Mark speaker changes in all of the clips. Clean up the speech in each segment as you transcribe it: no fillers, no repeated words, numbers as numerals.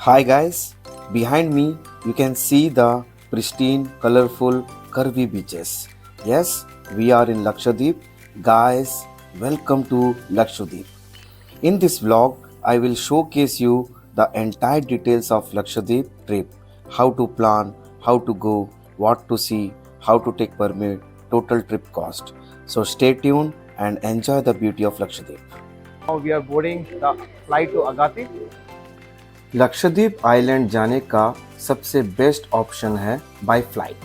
Speaker 1: Hi guys, behind me you can see the pristine, colorful, curvy beaches. Yes, we are in Lakshadweep. Guys, welcome to Lakshadweep. In this vlog, I will showcase you the entire details of Lakshadweep trip, how to plan, how to go, what to see, how to take permit, total trip cost. So stay tuned and enjoy the beauty of Lakshadweep.
Speaker 2: Now we are boarding the flight to Agati.
Speaker 1: Lakshadweep island जाने का सबसे best option है by flight.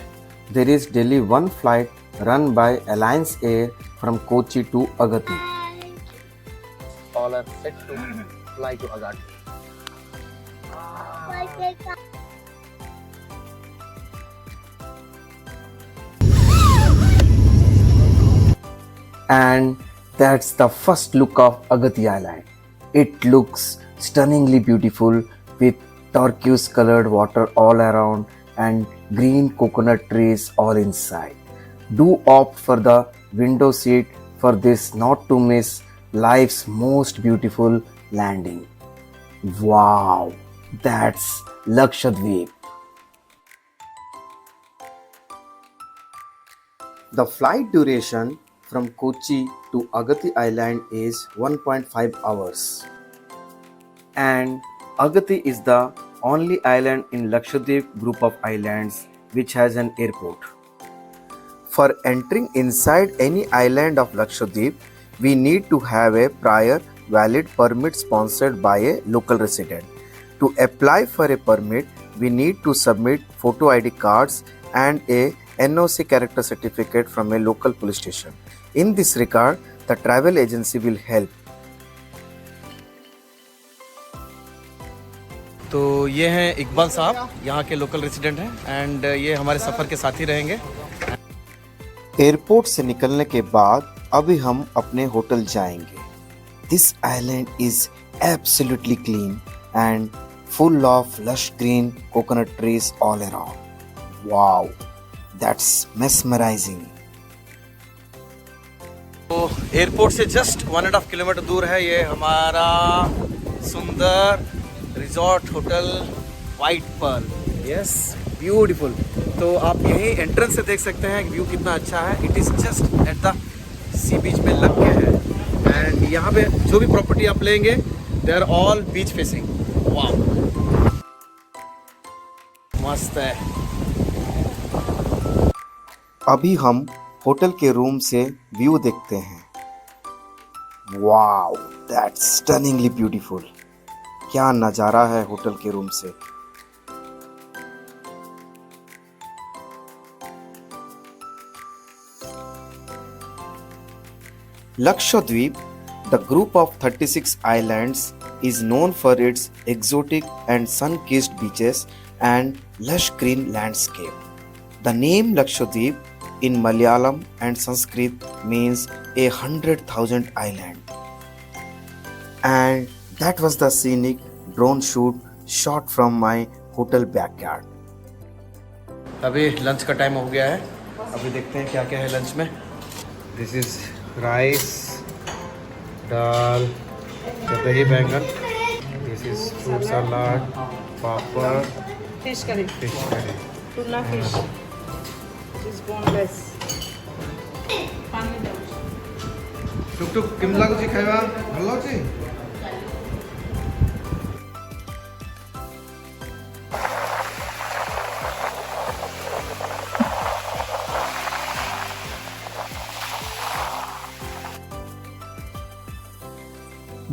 Speaker 1: There is daily one flight run by Alliance Air from Kochi to Agatti.
Speaker 2: All are set to fly to Agati.
Speaker 1: And that's the first look of Agati Island. It looks stunningly beautiful with turquoise colored water all around and green coconut trees all inside. Do opt for the window seat for this not to miss life's most beautiful landing. Wow, that's Lakshadweep. The flight duration from Kochi to Agati Island is 1.5 hours. And Agati is the only island in Lakshadweep group of islands which has an airport. For entering inside any island of Lakshadweep, we need to have a prior valid permit sponsored by a local resident. To apply for a permit, we need to submit photo ID cards and a NOC character certificate from a local police station. In this regard, the travel agency will help.
Speaker 2: तो ये हैं इकबाल साहब, यहाँ के local resident हैं and ये हमारे सफ़र के साथी रहेंगे.
Speaker 1: एयरपोर्ट से निकलने के बाद अभी हम अपने होटल जाएंगे. This island is absolutely clean and full of lush green coconut trees all around. Wow, that's mesmerizing.
Speaker 2: तो एयरपोर्ट से जस्ट 1.5 किलोमीटर दूर है ये हमारा सुंदर resort hotel white Perl. Yes, beautiful. तो आप यहीं एंट्रेंस से देख सकते हैं व्यू कितना अच्छा है. It is just at the sea beach में लग के है एंड यहाँ पे जो भी प्रॉपर्टी आप लेंगे they are all beach facing. Wow, मस्त है.
Speaker 1: अभी हम होटल के रूम से व्यू देखते हैं. Wow, that's stunningly beautiful. क्या नज़ारा है होटल के रूम से. Lakshadweep, the group of 36 islands, is known for its exotic and sun-kissed beaches and lush green landscape. The name Lakshadweep in Malayalam and Sanskrit means 100,000 island. And that was the scenic drone shoot shot from my hotel backyard.
Speaker 2: अभी lunch का time हो गया है. अभी देखते हैं क्या क्या है लंच में. दिस इज राइस, दाल, दही बैंगन. This is fruit salad, papad,
Speaker 3: Fish curry,
Speaker 2: fish curry.
Speaker 3: tuna fish, which is boneless.
Speaker 2: टुक केମିତି ଲାଗୁଛି ଖାଇବା? ଭଲ ଲାଗୁଛି?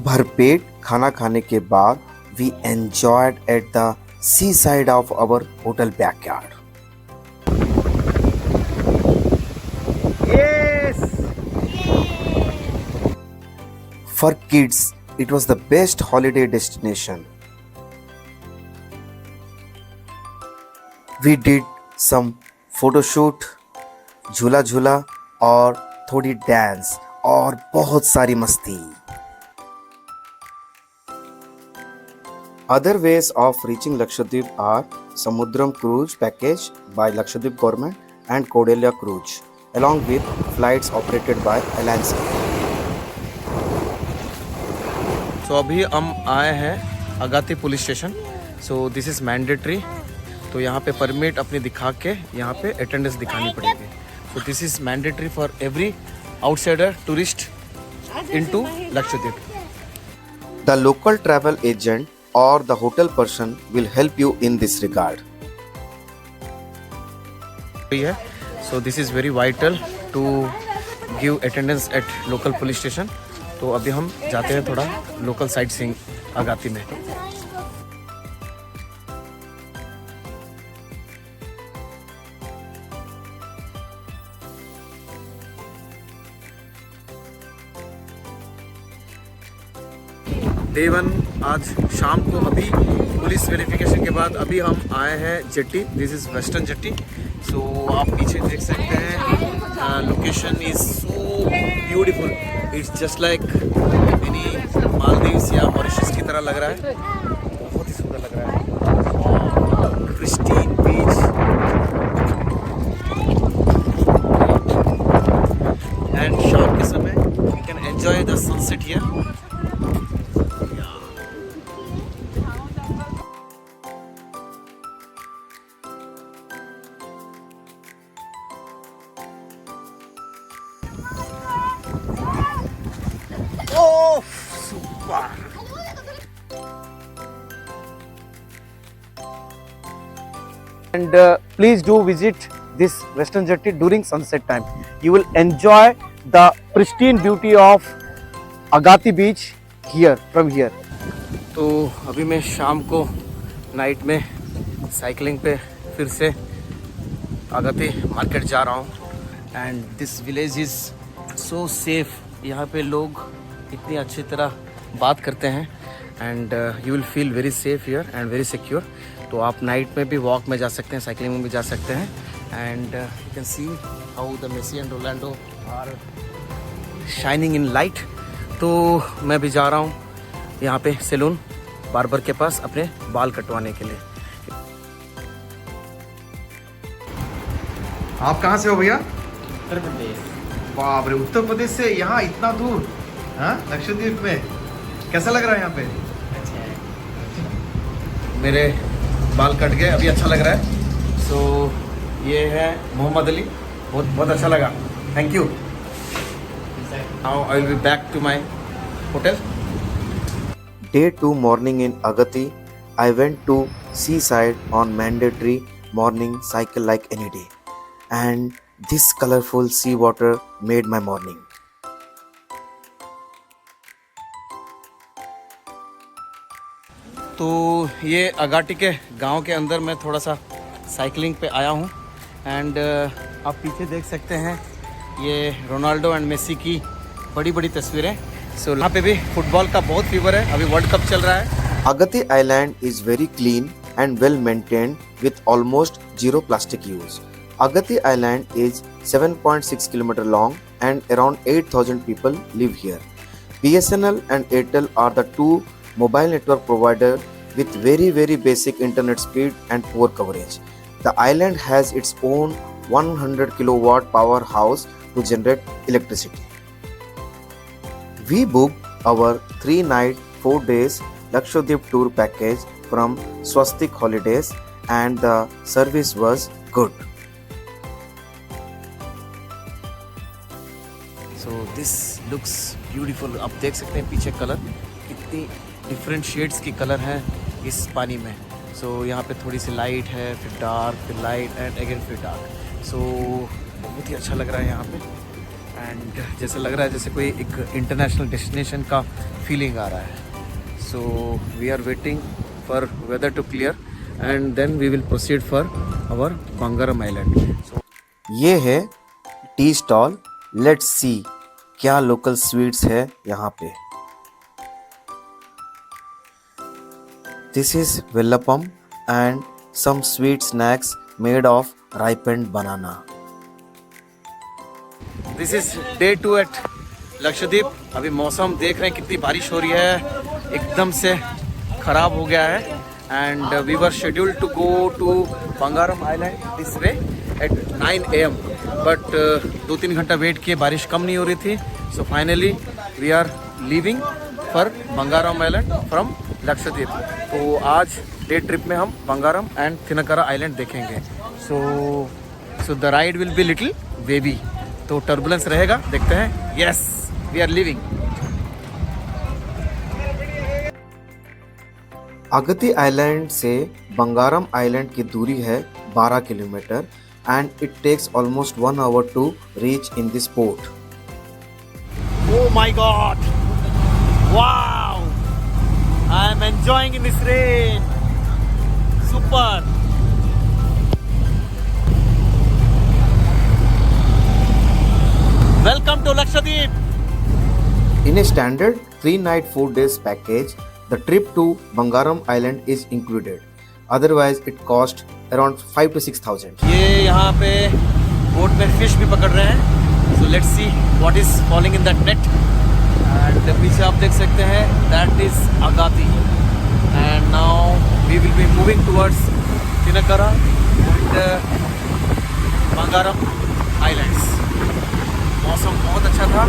Speaker 1: भरपेट खाना खाने के बाद we enjoyed at the seaside of our hotel backyard.
Speaker 2: Yes!
Speaker 1: For kids, it was the best holiday destination. We did some photo shoot, झूला झूला और थोड़ी डांस और बहुत सारी मस्ती. Other ways of reaching Lakshadweep are Samudram Cruise package by Lakshadweep government and Cordelia Cruise, along with flights operated by Alliance Air.
Speaker 2: तो अभी हम आए हैं Agatti police station. So this is mandatory. तो यहाँ पे परमिट अपनी दिखा के यहाँ पे अटेंडेंस दिखानी पड़ेगी। सो this is mandatory for every outsider tourist into Lakshadweep.
Speaker 1: The local travel agent or the hotel person will help you in this regard.
Speaker 2: है so this is very vital to give attendance at local police station. तो अभी हम जाते हैं थोड़ा local sight seeing Agatti में। Day 1 आज शाम को अभी पुलिस वेरिफिकेशन के बाद अभी हम आए हैं jetty. This is western jetty. So आप पीछे देख सकते हैं location is so beautiful. It's just like any Maldives या मॉरिशस की तरह लग रहा है। बहुत ही सुंदर लग रहा है। क्रिस्टीन बीच एंड शाम के समय we can enjoy the sunset here. Oh, super! And please do visit this Western Jetty during sunset time. You will enjoy the pristine beauty of Agati Beach here from here. तो अभी मैं शाम को night में cycling पे फिर से आगती market जा रहा हूँ। And this village is so safe. यहाँ पे लोग इतनी अच्छी तरह बात करते हैं and you will feel very safe here and very secure. तो आप नाइट में भी वॉक में जा सकते हैं, साइकिलिंग में भी जा सकते हैं। And you can see how the Messi and Ronaldo are shining in light. तो मैं भी जा रहा हूँ यहाँ पे सैलून बार्बर के पास अपने बाल कटवाने के लिए। आप कहाँ से हो भैया?
Speaker 4: उत्तर प्रदेश।
Speaker 2: बाप रे, उत्तर प्रदेश से यहाँ इतना दूर, हाँ लक्षद्वीप में। कैसा लग रहा है यहाँ पे?
Speaker 4: अच्छा है।
Speaker 2: मेरे बाल कट गए, अभी अच्छा लग रहा है। सो ये है मोहम्मद अली, बहुत बहुत अच्छा लगा, thank you. Now I will be back to my hotel.
Speaker 1: Day 2 morning in Agati, I went to seaside on mandatory morning cycle like any day. And this colorful sea water made my morning.
Speaker 2: तो ये अगाटी के गांव के अंदर मैं थोड़ा सा cycling पे आया हूँ। एंड आप पीछे देख सकते हैं ये रोनाल्डो एंड मेसी की बड़ी बड़ी तस्वीरें। सो यहाँ पे भी फुटबॉल का बहुत फीवर है, अभी वर्ल्ड कप चल रहा है।
Speaker 1: Agati Island is very clean and well maintained with almost zero plastic use. Agati Island is 7.6 km long and around 8,000 people live here. BSNL and Airtel are the two mobile network providers with very basic internet speed and poor coverage. The island has its own 100 kilowatt powerhouse to generate electricity. We booked our 3-night 4 days Lakshadweep tour package from Swastik Holidays and the service was good.
Speaker 2: So this looks beautiful. आप देख सकते हैं पीछे colour, कितनी different shades की colour हैं इस पानी में। सो यहाँ पे थोड़ी सी लाइट है, फिर डार्क, फिर लाइट एंड अगेन फिर डार्क। सो बहुत ही अच्छा लग रहा है यहाँ पे। एंड जैसे लग रहा है जैसे कोई एक इंटरनेशनल डेस्टिनेशन का फीलिंग आ रहा है। So we are waiting for weather to clear and then we will proceed for our Bangaram island.
Speaker 1: ये है टी स्टॉल। लेट्स सी क्या लोकल स्वीट्स है यहाँ पे। This is vellappam and some sweet snacks made of ripened banana.
Speaker 2: This is day 2 at Lakshadweep. अभी मौसम देख रहे हैं कितनी बारिश हो रही है, एकदम से ख़राब हो गया है। And we were scheduled to go to Bangaram island this way at 9 AM, but 2-3 घंटा वेट किए, बारिश कम नहीं हो रही थी। So finally we are leaving for Bangaram island from Lakshadweep. तो आज डे ट्रिप में हम बंगारम एंड थिनकरा आइलैंड देखेंगे। So the ride will be little wavy, तो टर्बुलेंस रहेगा, देखते हैं। Yes, we are living.
Speaker 1: Agatti island से बंगारम आइलैंड की दूरी है 12 kilometre and it takes almost 1 hour to reach in this port.
Speaker 2: Oh my God! Wow! I am enjoying in this rain. Super. Welcome to Lakshadweep.
Speaker 1: In a standard 3-night 4 days package, the trip to Bangaram Island is included. Otherwise, it cost around 5,000 to 6,000.
Speaker 2: ये यहाँ पे boat में fish भी पकड़ रहे हैं। So let's see what is falling in that net. And पीछे आप देख सकते हैं that is Agati. And now we will be moving towards Tinakara and Bangaram Islands. मौसम बहुत अच्छा था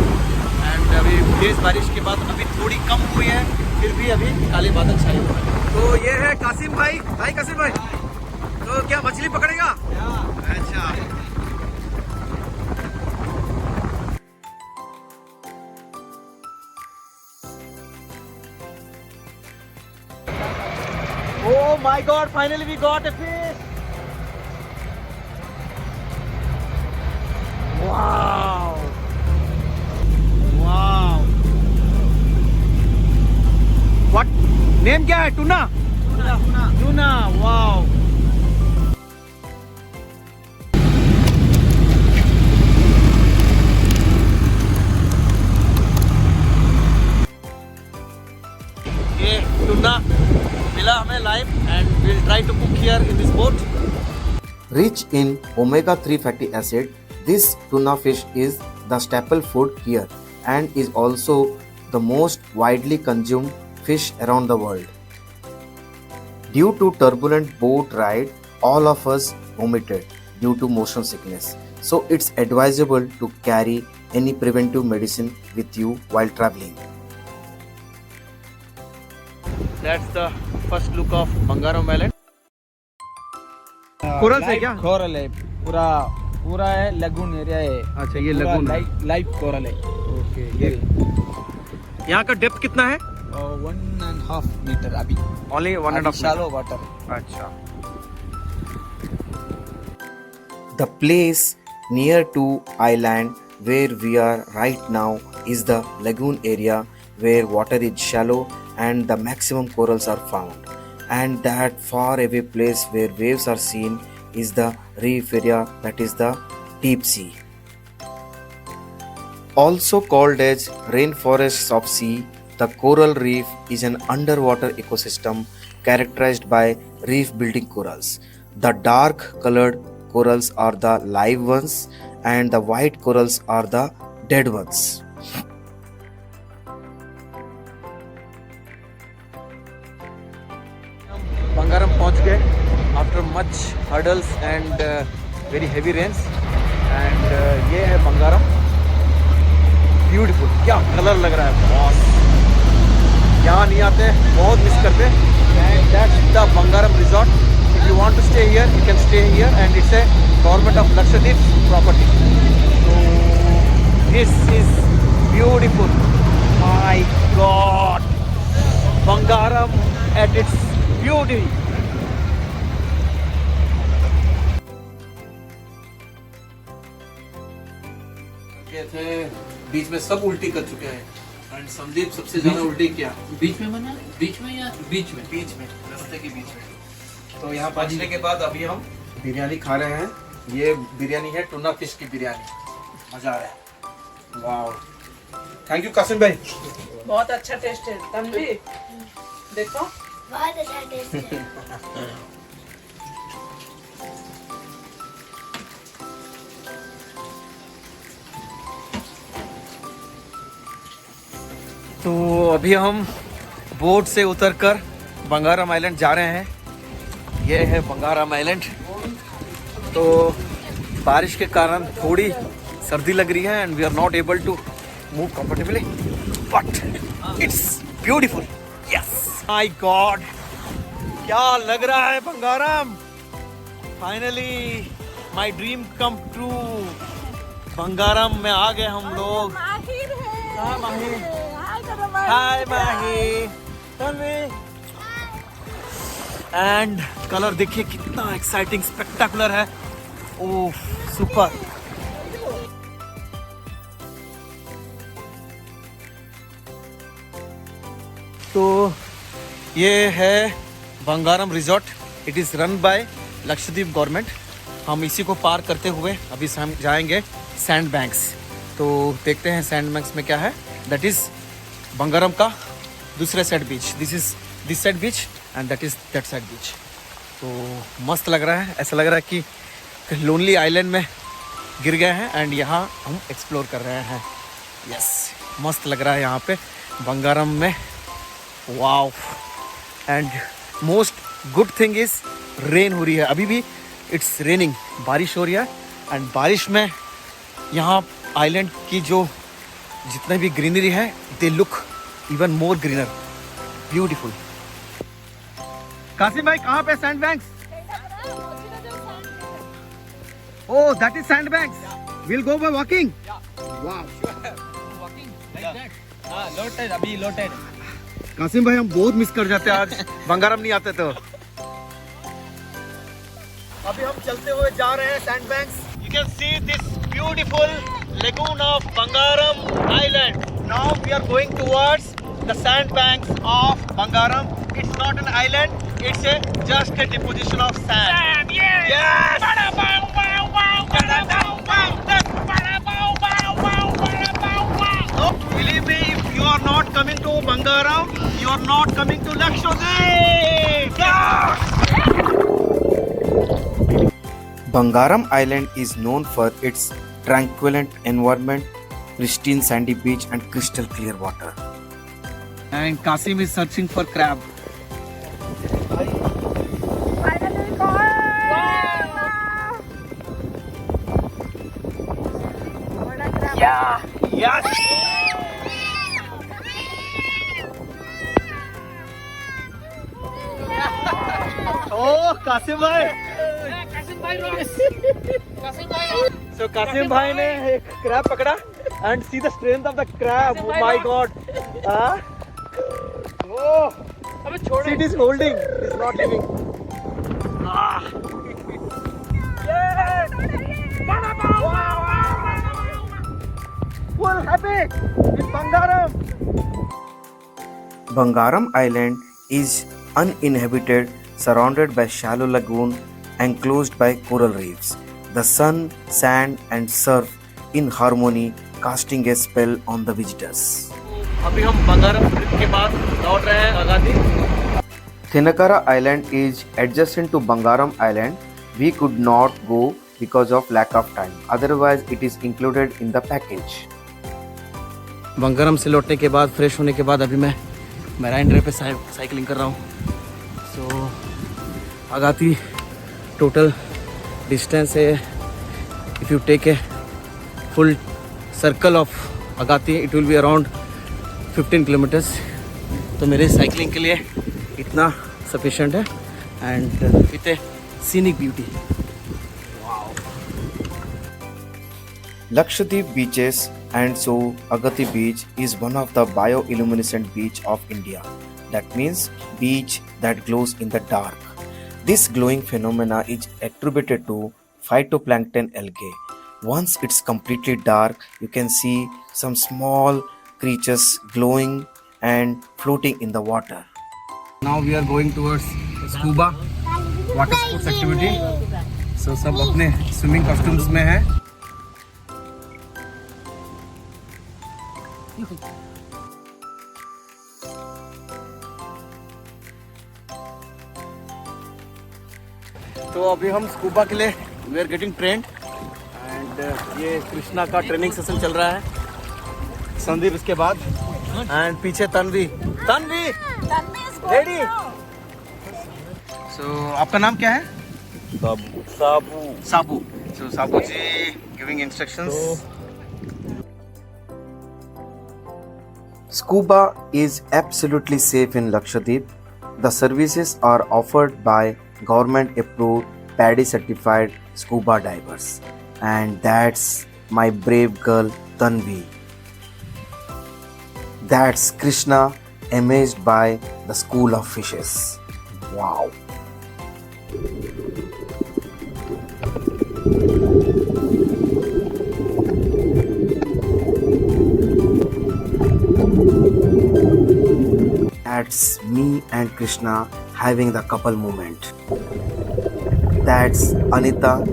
Speaker 2: एंड अभी तेज बारिश के बाद अभी थोड़ी कम हुई है, फिर भी अभी काले बादल छाए हुए हैं। तो ये है कासिम भाई। हाय कासिम भाई, तो क्या मछली पकड़ेगा? अच्छा। Oh my God! Finally we got a fish. Wow! Wow! What name क्या है? टूना? टूना. Wow! ये टूना मिला हमें live and we'll try to cook here in this boat.
Speaker 1: Rich in omega-3 fatty acid, this tuna fish is the staple food here and is also the most widely consumed fish around the world. Due to turbulent boat ride, all of us vomited due to motion sickness. So it's advisable to carry any preventive medicine with you while traveling.
Speaker 2: That's the first look of Bangaram Island. Coral से क्या?
Speaker 4: Coral है, पूरा पूरा है, lagoon area है।
Speaker 2: अच्छा, ये lagoon है।
Speaker 4: लाइव कोरल है।
Speaker 2: ओके, ये यहाँ का डेप्थ कितना है?
Speaker 4: 1.5 मीटर अभी।
Speaker 2: Only 1.5
Speaker 4: शालो water.
Speaker 2: अच्छा।
Speaker 1: The place near to island where we are right now is the lagoon area where water is shallow and the maximum corals are found. And that far away place where waves are seen is the reef area, that is the deep sea. Also called as rainforests of sea, the coral reef is an underwater ecosystem characterized by reef building corals. The dark colored corals are the live ones and the white corals are the dead ones.
Speaker 2: Bangaram पहुंच गए after much hurdles and very heavy rains and ये है Bangaram. Beautiful, क्या colour लग रहा है boss. यहाँ नहीं आते, बहुत मिस करते। And that's the Bangaram resort. If you want to stay here you can stay here and it's a government of Lakshadweep property. So this is beautiful. My God, Bangaram at its beauty.
Speaker 5: थे बीच में सब उल्टी कर चुके हैं and Sandeep सबसे ज्यादा उल्टी किया
Speaker 4: बीच में बना, बीच में या बीच में?
Speaker 5: बीच में, रास्ते के बीच में। तो यहाँ पहुँचने के बाद अभी हम बिरयानी खा रहे हैं। ये बिरयानी है टूना फिश की बिरयानी, मजा आ रहा है। वाह, थैंक यू कासिम भाई।
Speaker 3: बहुत अच्छा टेस्ट है। तन्वी देखो,
Speaker 6: बहुत अच्छा टेस्ट है।
Speaker 2: तो अभी हम बोट से उतरकर बंगारम आइलैंड जा रहे हैं। ये है बंगारम आइलैंड। तो बारिश के कारण थोड़ी सर्दी लग रही है and we are not able to move comfortably, but it's beautiful. Yes my god, क्या लग रहा है Bangaram. Finally my dream come true. Bangaram में आ गए हम लोग.
Speaker 3: माहिर है.
Speaker 2: हाँ, माहिर.
Speaker 3: हाय करो माहिर.
Speaker 2: हाय माही. तन्वी. एंड कलर देखिए कितना एक्साइटिंग, स्पेक्टाकुलर है. ओह सुपर. तो ये है Bangaram resort. It is run by Lakshadweep government. हम इसी को पार करते हुए अभी हम जाएंगे सैंड बैंक्स. तो देखते हैं सैंड बैंक्स में क्या है. दैट इज़ बंगारम का दूसरे side beach. This is this side beach and that is that side beach. तो मस्त लग रहा है. ऐसा लग रहा है कि लोनली आइलैंड में गिर गए हैं एंड यहाँ हम एक्सप्लोर कर रहे हैं. यस मस्त लग रहा है यहाँ पे बंगारम में. Wow. And most good thing is rain हो रही है अभी भी. इट्स रेनिंग, बारिश हो रही है. एंड बारिश में यहाँ आइलैंड की जो जितने भी ग्रीनरी है they look even more greener. Beautiful. Kasim भाई कहाँ पे sand banks? Oh that is sand banks. Will go by walking.
Speaker 4: Low tide, अभी लो टाइड.
Speaker 2: कासिम भाई हम बहुत मिस कर जाते हैं आज बंगारम नहीं आते तो. अभी हम चलते हुए जा रहे हैं sand banks. You can see this beautiful lagoon of Bangaram Island. Now we are going towards the sand banks of Bangaram. It's not an island, it's just a deposition of sand. Yes! So, believe me, if you are not coming to Bangaram, you are not coming to Lakshadweep. Yeah!
Speaker 1: Bangaram Island is known for its tranquil environment, pristine sandy beach and crystal clear water.
Speaker 2: And Kasim is searching for crab.
Speaker 3: Finally caught. बड़ा crab.
Speaker 2: Yes! Oh, Kasim bhai. So Kasim bhai ने एक crab पकड़ा and see the strength of the crab. Oh my god. हाँ? Oh. See it is holding. It is not living. Ah. Yes. Full happy in Bangaram.
Speaker 1: Bangaram Island is uninhabited, surrounded by shallow lagoon, enclosed by coral reefs. The sun, sand and surf in harmony, casting a spell on the visitors.
Speaker 2: अभी हम Bangaram trip के बाद लौट रहे हैं Agatti.
Speaker 1: Thinakara Island is adjacent to Bangaram Island. We could not go because of lack of time. Otherwise, it is included in the package.
Speaker 2: Bangaram से लौटने के बाद फ्रेश होने के बाद अभी मैं मैराइन ड्राइव पे साइकिलिंग कर रहा हूँ. सो अगाती टोटल डिस्टेंस है. If you take a full circle of Agatti it will be around 15 kilometres. तो मेरे साइकिलिंग के लिए इतना सफिशेंट है and with a scenic beauty.
Speaker 1: Lakshadweep beaches and so Agati beach is one of the bioluminescent beach of India. That means beach that glows in the dark. This glowing phenomena is attributed to phytoplankton algae. Once it's completely dark, you can see some small creatures glowing and floating in the water.
Speaker 2: Now we are going towards scuba water sports activity. So सब अपने swimming costumes में है. तो अभी हम scuba के लिए we are getting trained and ये कृष्णा का ट्रेनिंग सेशन चल रहा है. संदीप इसके बाद एंड पीछे तन्वी. रेडी. सो आपका नाम क्या है? Sabu. So Sabu ji giving instructions.
Speaker 1: Scuba is absolutely safe in Lakshadweep. The services are offered by government approved PADI certified scuba divers. And that's my brave girl Tanvi. That's Krishna amazed by the school of fishes. Wow. That's me and Krishna having the couple moment. That's Anita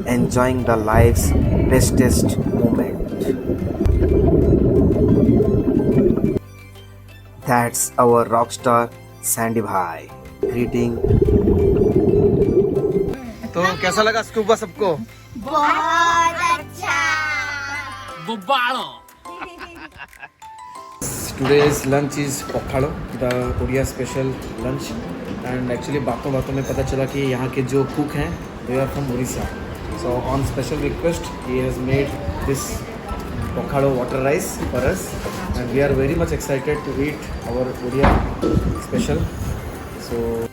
Speaker 1: enjoying the life's bestest moment. That's our rock star Sandy Bhai. Greeting.
Speaker 2: तो कैसा लगा scuba सबको?
Speaker 6: बहुत अच्छा.
Speaker 5: Today's lunch is pokhalo, the Odia special lunch. And actually बातों बातों में पता चला कि यहाँ के जो cook हैं they are from Orissa. So on special request he has made this pokhalo water rice for us, and we are very much excited to eat our Odia special. So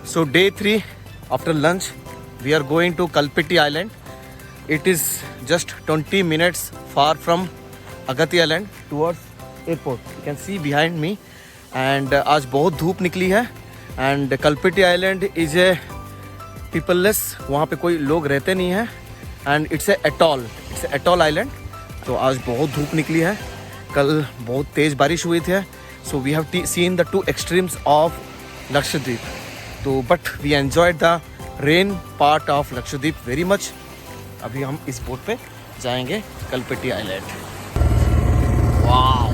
Speaker 2: So day 3 after lunch we are going to Kalpiti Island. It is just 20 minutes far from Agati Island towards airport. You can see behind me. And आज बहुत धूप निकली है. And Kalpiti Island is a peopleless. वहाँ पे कोई लोग रहते नहीं हैं. And it's a atoll. It's a atoll island. तो आज बहुत धूप निकली है. कल बहुत तेज बारिश हुई थी. So we have seen the two extremes of Lakshadweep. तो but we enjoyed the rain part of Lakshadweep very much. अभी हम इस बोट पे जाएंगे Kalpeti island. Wow.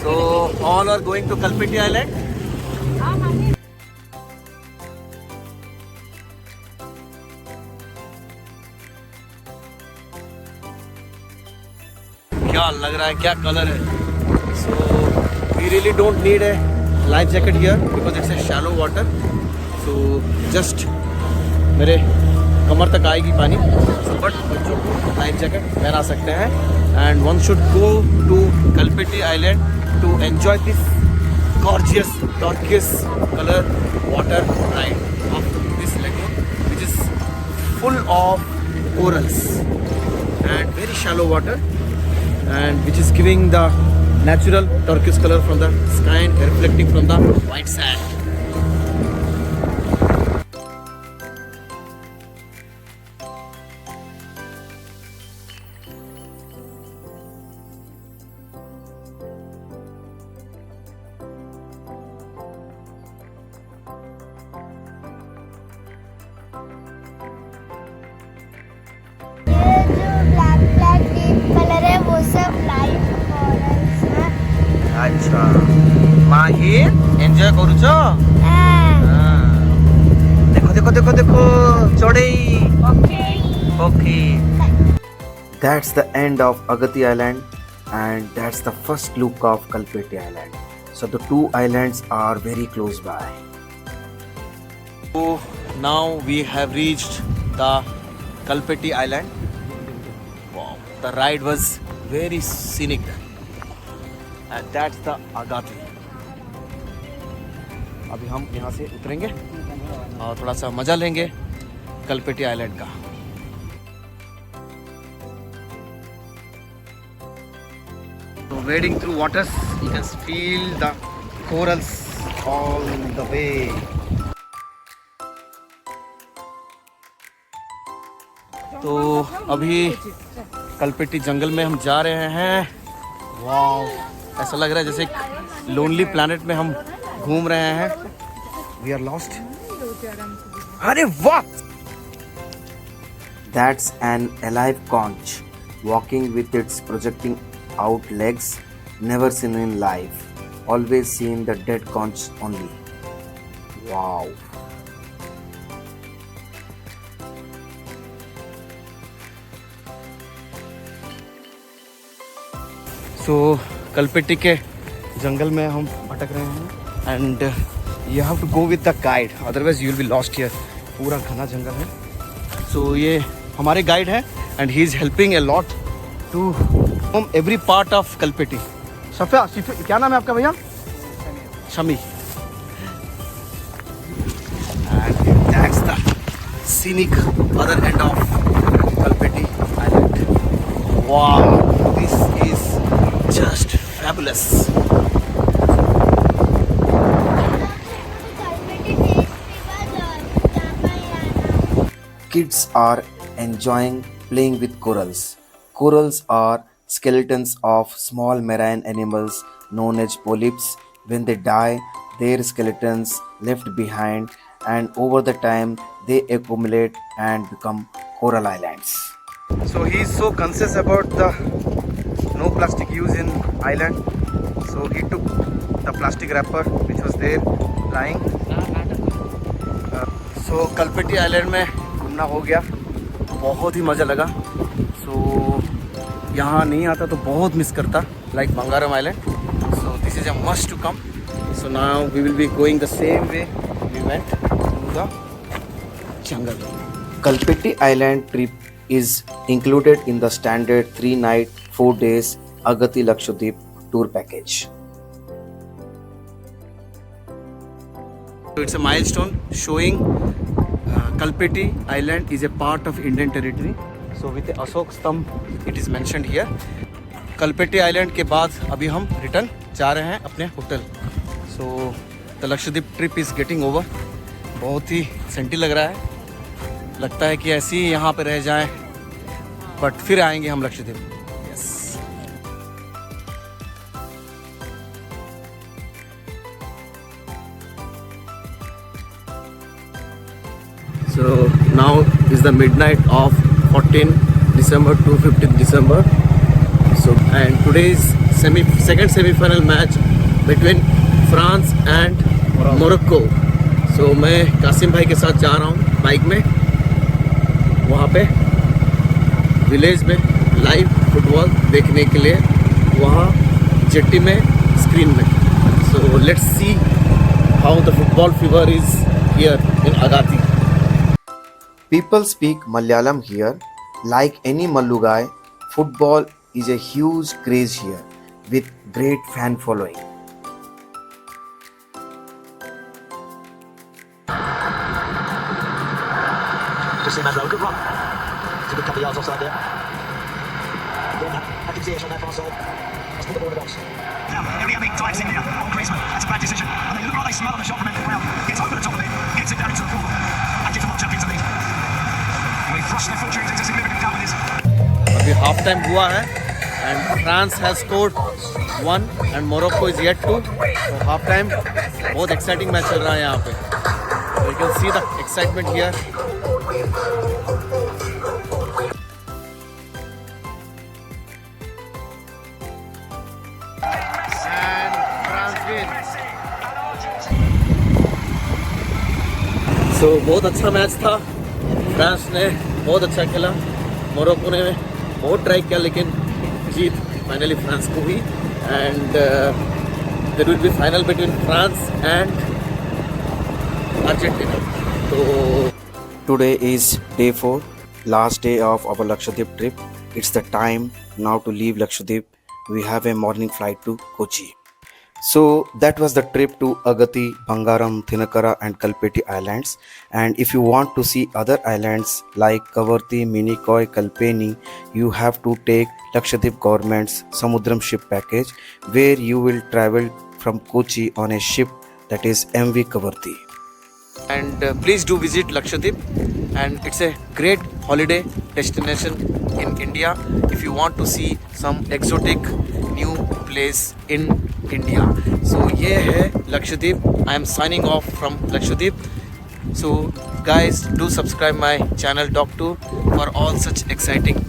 Speaker 2: So all are going to Kalpiti Island. क्या लग रहा है, क्या कलर है. So we really don't need a life jacket here because it's a shallow water. So just मेरे कमर तक आएगी पानी. बट बच्चों को लाइफ जैकेट पहना सकते हैं. And one should go to Kalpeti island to enjoy this gorgeous turquoise colour water ride of this lagoon which is full of corals and very shallow water and which is giving the natural turquoise color from the sky and reflecting from the white sand.
Speaker 6: ये जो black black deep colour है वो सब light corals हैं.
Speaker 2: अच्छा माहिर enjoy करूछ. देखो देखो देखो देखो चढ़ई okay.
Speaker 1: That's the end of Agati Island, and that's the first look of Kalpeti Island. So the two islands are very close by.
Speaker 2: So now we have reached the Kalpeti Island. Wow, the ride was very scenic and that's the Agati. अभी हम यहाँ से उतरेंगे और थोड़ा सा मजा लेंगे कलपेटी आइलैंड का. So wading through waters, you can feel the corals all the way. तो अभी कलपेटी जंगल में हम जा रहे हैं. वाओ, ऐसा लग रहा है जैसे एक लोनली प्लैनेट में हम घूम रहे हैं. We are lost. अरे वाह.
Speaker 1: That's an alive conch walking with its projecting out legs, never seen in life. Always seen the dead conch only. Wow.
Speaker 2: सो कलपेटी के जंगल में हम भटक रहे हैं and You have to go with the guide, otherwise you will be lost here. पूरा घना जंगल है. So ये हमारे गाइड हैं and he is helping a lot to from every part of Kalpeti. Safia, क्या नाम है आपका भैया? Shami. And that's the scenic other end of Kalpeti Island. Wow, this is just fabulous.
Speaker 1: Kids are enjoying playing with corals. Corals are skeletons of small marine animals known as polyps. When they die, their skeletons left behind, and over the time they accumulate and become coral islands.
Speaker 2: So he is so conscious about the no plastic use in island. So he took the plastic wrapper which was there lying. So Kalpeti island में घूमना हो गया, बहुत ही मज़ा लगा. So यहाँ नहीं आता तो बहुत मिस करता like Bangaram island. So this is a must to come. So now we will be going the same way we went to the jungle.
Speaker 1: Kalpeti Island trip is included in the standard 3-night 4 days Agati Lakshadweep tour package.
Speaker 2: So it's a milestone showing Kalpeti Island is a part of Indian territory. So with the Ashok Stamp it is mentioned here. Kalpeti Island के बाद अभी हम return जा रहे हैं अपने hotel. So the Lakshadweep trip is getting over. बहुत ही senti लग रहा है. लगता है कि ऐसे ही यहाँ पे रह जाएं, बट फिर आएंगे हम Lakshadweep. Yes. So now is the midnight of 14 December to 15 December. So and today's second semi-final match between France and Morocco. So मैं कासिम भाई के साथ जा रहा हूँ बाइक में, वहाँ पे विलेज में लाइव फुटबॉल देखने के लिए, वहाँ जेटी में स्क्रीन में. So let's see how the football fever is here in Agatti.
Speaker 1: People speak Malayalam here. Like any Mallugai, football is a huge craze here with great fan following.
Speaker 7: Just see Manro, good run. It's a good couple of yards offside there. Yeah, I can see it on their far side. Let's put the ball in the box. Now, Iriami dives in here on Griezmann. That's a bad decision. And they look like they smell the shot from Andy Brown. Gets over the top of it, gets it down into the corner. And gives them all Champions League. They thrust their fortunes into significant damages.
Speaker 2: अभी half time हुआ है and France has scored 1 and Morocco is yet to. तो half time बहुत exciting match चल रहा है यहाँ पे. You can see the excitement here. So, बहुत अच्छा मैच था. फ्रांस ने बहुत अच्छा खेला, मोरक्को ने बहुत ट्राई किया, लेकिन जीत फाइनली फ्रांस को हुई. And there will be final between France and Argentina. तो
Speaker 1: Today is day 4, last day of our Lakshadweep trip. It's the time now to leave Lakshadweep. We have a morning flight to Kochi. So that was the trip to Agati, Bangaram, Thinakara and Kalpeti Islands. And if you want to see other islands like Kavarthi, Minikoy, Kalpeni, you have to take Lakshadweep government's Samudram ship package, where you will travel from Kochi on a ship that is MV Kavarthi.
Speaker 2: and please do visit Lakshadweep, and it's a great holiday destination in India if you want to see some exotic new place in India. So ये है Lakshadweep. I am signing off from Lakshadweep. So guys, do subscribe my channel Doc Tour for all such exciting